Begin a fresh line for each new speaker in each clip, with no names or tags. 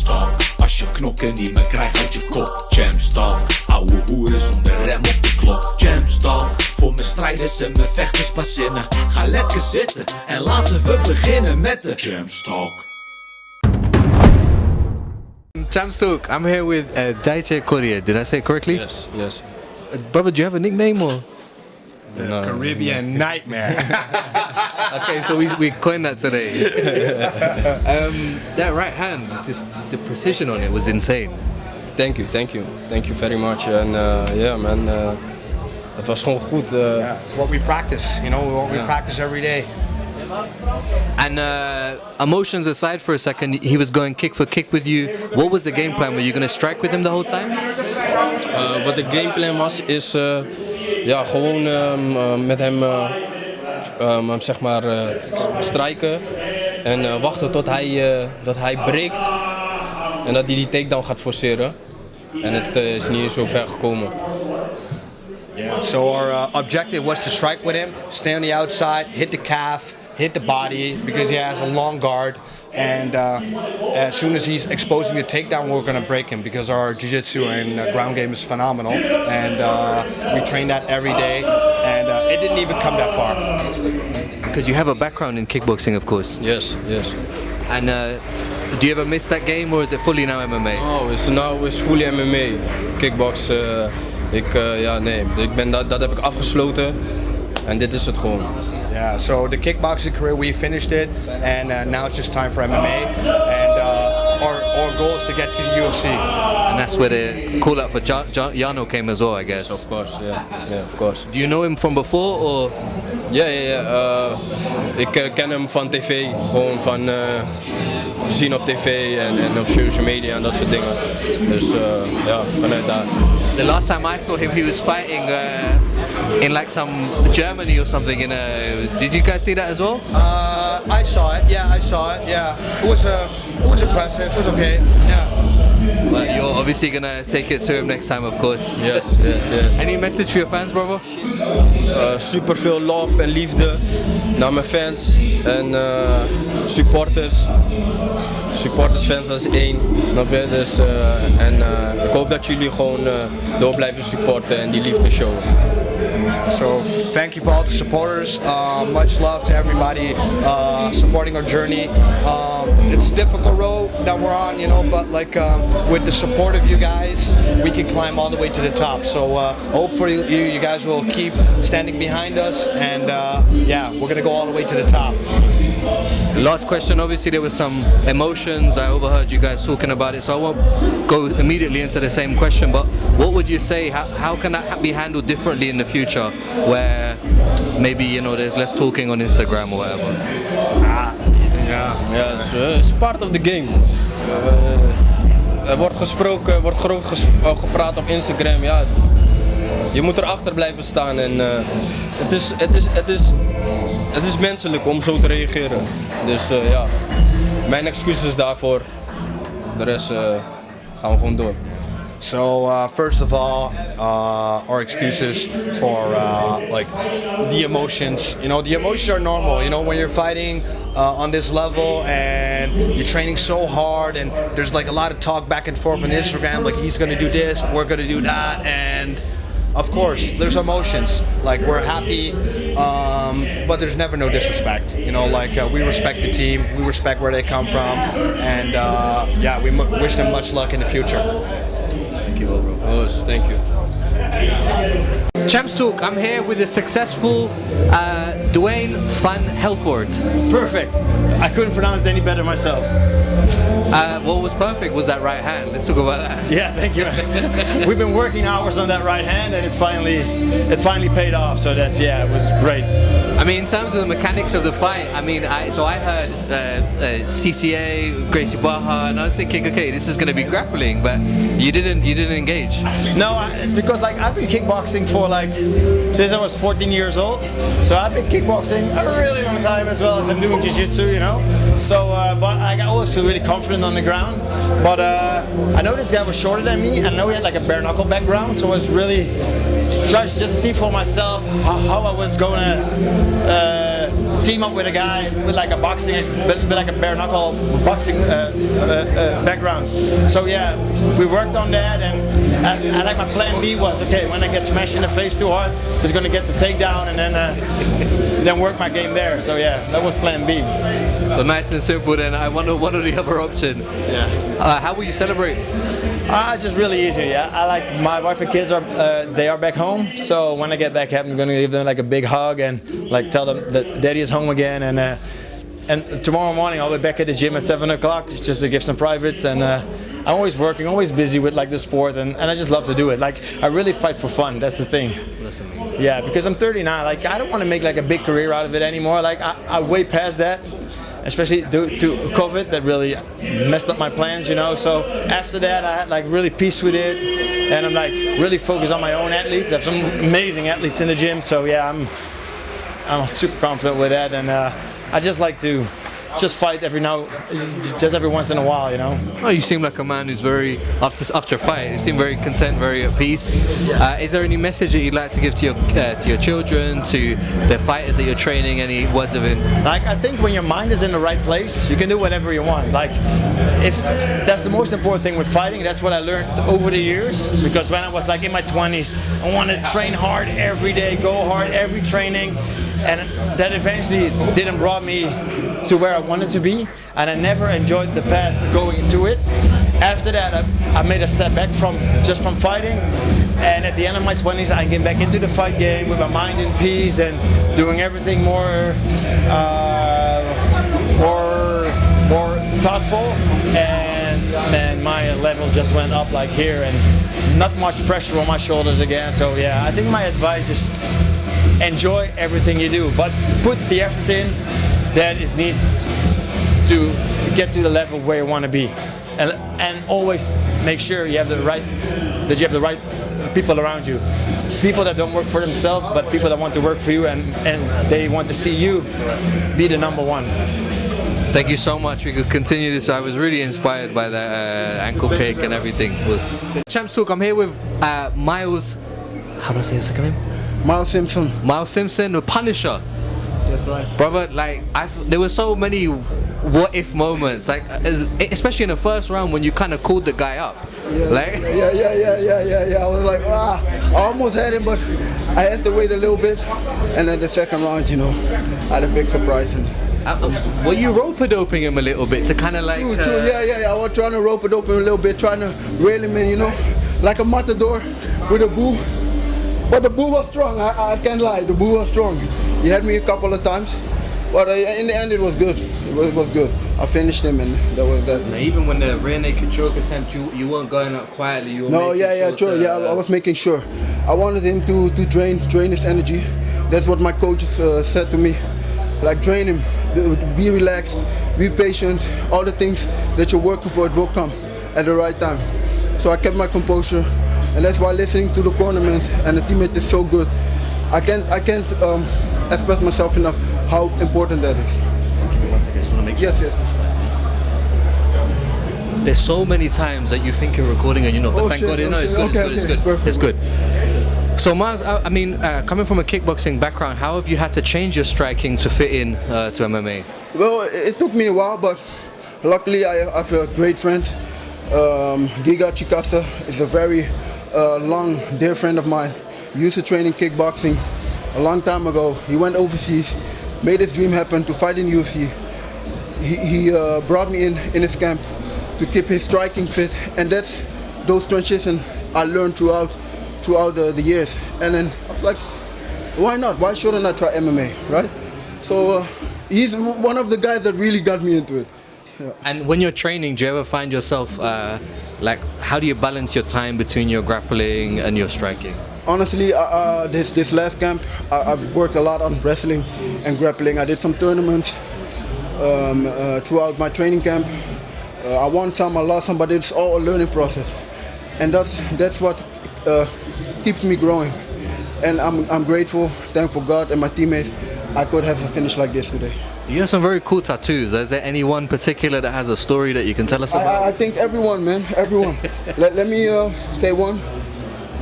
Jamstalk, als je knokken niet meer krijgt uit je kop. Jamstalk, ouwe hoeren zonder rem op de klok. Jamstalk, voor mijn strijders en mijn vechters pas zinnen. Ga lekker zitten en laten we beginnen met de Jamstalk.
Jamstalk, I'm here with Dayche Coeriel. Did I say it correctly?
Yes, yes.
Brother, do you have a nickname or?
The Caribbean Nightmare.
Okay, so we coined that today. That right hand, just the precision on it was insane.
Thank you very much. And yeah man, het was gewoon goed.
Yeah, it's what we practice, you know, what we practice every day.
And emotions aside for a second, he was going kick for kick with you. What was the game plan? Were you going to strike with him the whole time?
Wat de gameplan was, is ja, gewoon met hem zeg maar strijken en wachten tot dat hij breekt en dat hij die takedown gaat forceren. En het is niet eens zo ver gekomen.
Yeah, so our objective was to strike with him, stay on the outside, hit the calf, hit the body because he has a long guard, and as soon as he's exposing the takedown, we're going to break him because our jiu-jitsu and ground game is phenomenal, and we train that every day, and it didn't even come that far.
Because you have a background in kickboxing, of course.
Yes.
And do you ever miss that game, or is it fully now MMA?
Oh, it's fully MMA. Kickbox, dat heb ik afgesloten. En dit is het gewoon.
Yeah, so the kickboxing career, we finished it, and now it's just time for MMA. And our goal is to get to the UFC.
And that's where the call out for Jano came as well, I guess.
Of course, yeah, of course.
Do you know him from before, or?
Ja. Ik ken hem van tv, gewoon van gezien op tv en op social media en dat soort dingen. Dus ja, vanuit daar.
The last time I saw him, he was fighting in like some Germany or something. Did you guys see that as well?
I saw it. Yeah, I saw it. Yeah, it was impressive. It was okay. Yeah.
But you're obviously gonna take it to him next time, of course.
Yes.
Any message for your fans, brother?
Super veel love en liefde naar mijn fans en supporters. Supportersfans als één, snap je? Dus, ik hoop dat jullie gewoon door blijven supporten en die liefde showen.
So thank you for all the supporters. Much love to everybody supporting our journey. It's a difficult road that we're on, you know, but like with the support of you guys, we can climb all the way to the top. So hopefully you guys will keep standing behind us, and yeah, we're gonna go all the way to the top.
Last question, obviously there was some emotions, I overheard you guys talking about it, so I won't go immediately into the same question, but what would you say, how can that be handled differently in the future, where maybe, you know, there's less talking on Instagram or whatever?
Yeah, it's part of the game. Er wordt gesproken, wordt groot gepraat op Instagram, ja. Je moet erachter blijven staan en het is menselijk om zo te reageren. Dus ja, mijn excuses daarvoor. De rest gaan we gewoon door.
So first of all, our excuses for like the emotions. You know, the emotions are normal. You know, when you're fighting on this level and you're training so hard, and there's like a lot of talk back and forth on Instagram, like he's gonna do this, we're gonna do that, and of course, there's emotions, like we're happy, but there's never no disrespect. You know, like we respect the team, we respect where they come from, and yeah, we wish them much luck in the future.
Thank you, bro. Thank you.
Jamstalk, I'm here with the successful Duane van Helvoirt.
Perfect. I couldn't pronounce it any better myself.
What was perfect was that right hand. Let's talk about that.
Yeah, thank you. We've been working hours on that right hand, and it finally paid off. So it was great.
I mean, in terms of the mechanics of the fight, I mean, I heard CCA, Gracie Baja, and I was thinking, okay, this is going to be grappling, but you didn't engage.
No, it's because like I've been kickboxing for like since I was 14 years old. So I've been kickboxing a really long time as well as I'm doing jiu-jitsu, you know. So, but I always feel really confident on the ground. But I know this guy was shorter than me, and I know he had like a bare knuckle background, so I was really trying to just see for myself how I was gonna team up with a guy with like a boxing, with like a bare knuckle boxing background. So yeah, we worked on that, and I like my plan B was, okay, when I get smashed in the face too hard, just gonna get the takedown and then work my game there. So yeah, that was plan B.
So nice and simple then. I wonder what are the other option?
Yeah.
How will you celebrate?
Just really easy. Yeah, I like my wife and kids are they are back home. So when I get back, I'm gonna give them like a big hug and like tell them that Daddy is home again. And tomorrow morning I'll be back at the gym at 7 o'clock just to give some privates. And I'm always working, always busy with like the sport, and I just love to do it. Like I really fight for fun. That's the thing.
That's amazing.
Yeah, because I'm 39. Like I don't want to make like a big career out of it anymore. Like I way past that. Especially due to COVID, that really messed up my plans, you know. So after that, I had like really peace with it, and I'm like really focused on my own athletes. I have some amazing athletes in the gym, so yeah, I'm super confident with that, and I just like to just fight every once in a while, you know.
Oh, you seem like a man who's very after a fight. You seem very content, very at peace. Is there any message that you'd like to give to your children, to the fighters that you're training? Any words of it?
Like I think when your mind is in the right place, you can do whatever you want. Like if that's the most important thing with fighting. That's what I learned over the years. Because when I was like in my 20s, I wanted to train hard every day, go hard every training. And that eventually didn't brought me to where I wanted to be, and I never enjoyed the path going into it. After that, I made a step back from fighting, and at the end of my 20s, I came back into the fight game with my mind in peace and doing everything more thoughtful, and my level just went up like here, and not much pressure on my shoulders again. So yeah, I think my advice is enjoy everything you do, but put the effort in that is needed to get to the level where you want to be, and always make sure you have the right people around you, people that don't work for themselves, but people that want to work for you, and they want to see you be the number one.
Thank you so much. We could continue this. I was really inspired by that ankle kick and everything. Champs Talk. I'm here with Miles. How do I say his second name?
Miles Simson.
Miles Simson, the Punisher.
That's right.
Brother, like there were so many what if moments, like especially in the first round when you kind of called the guy up.
Yeah. I was like, I almost had him, but I had to wait a little bit. And then the second round, you know, I had a big surprise.
Were you rope-a-doping him a little bit to kind of like?
True. Yeah. I was trying to rope-a-dope him a little bit, trying to reel him in, you know, like a matador with a boo. But the boo was strong. I can't lie. The boo was strong. He had me a couple of times, but in the end it was good. It was good. I finished him, and that was that.
Now, even when the rear naked choke attempt, you weren't going up quietly. You were
I was making sure. I wanted him to drain his energy. That's what my coaches said to me. Like, drain him. Be relaxed. Be patient. All the things that you're working for, it will come at the right time. So I kept my composure. And that's why listening to the cornermen and the teammate is so good. I can't express myself enough how important that is.
Give me 1 second, I just want to make sure.
Yes.
There's so many times that you think you're recording and you're not, but thank God, it's good. It's good.
Perfect.
It's good. So Miles, I mean, coming from a kickboxing background, how have you had to change your striking to fit in to MMA?
Well, it took me a while, but luckily I have a great friend. Giga Chikasa is a very long, dear friend of mine. He used to train in kickboxing a long time ago. He went overseas, made his dream happen to fight in UFC. He brought me in his camp to keep his striking fit, and that's those transitions I learned throughout the years. And then I was like, why not? Why shouldn't I try MMA, right? So he's one of the guys that really got me into it. Yeah.
And when you're training, do you ever find yourself like, how do you balance your time between your grappling and your striking?
Honestly, this last camp, I've worked a lot on wrestling and grappling. I did some tournaments throughout my training camp. I won some, I lost some, but it's all a learning process, and that's what keeps me growing. And I'm grateful, thankful God and my teammates, I could have a finish like this today.
You have some very cool tattoos. Is there any one particular that has a story that you can tell us about?
I think everyone, man, everyone. let me say one.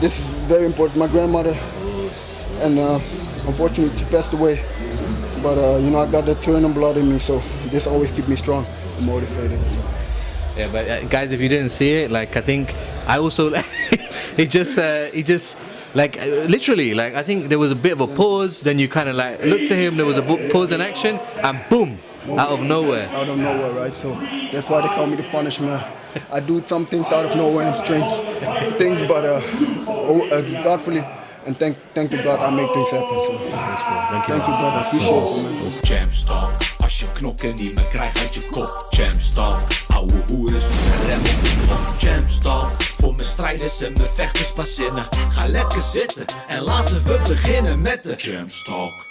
This is very important. My grandmother, and unfortunately she passed away but you know, I got that Suriname blood in me, so this always keeps me strong and motivated.
Yeah, but guys, if you didn't see it, like I think I also he just like literally, like I think there was a bit of a pause, then you kind of like looked at him, there was a pause in action, and boom, out of nowhere.
Out of nowhere, right? So that's why they call me the Punishment. I do some things out of nowhere and strange things, but godfully, and thank to God I make things happen. So
Thank you,
brother. Appreciate it, man.
Jamstalk, als je knokken niet meer krijgt uit je kop. Jamstalk, ouwe hoeren zonder rem op de klok. Jamstalk, voor mijn strijders en mijn vechters pas zinnen. Ga lekker zitten en laten we beginnen met de Jamstalk.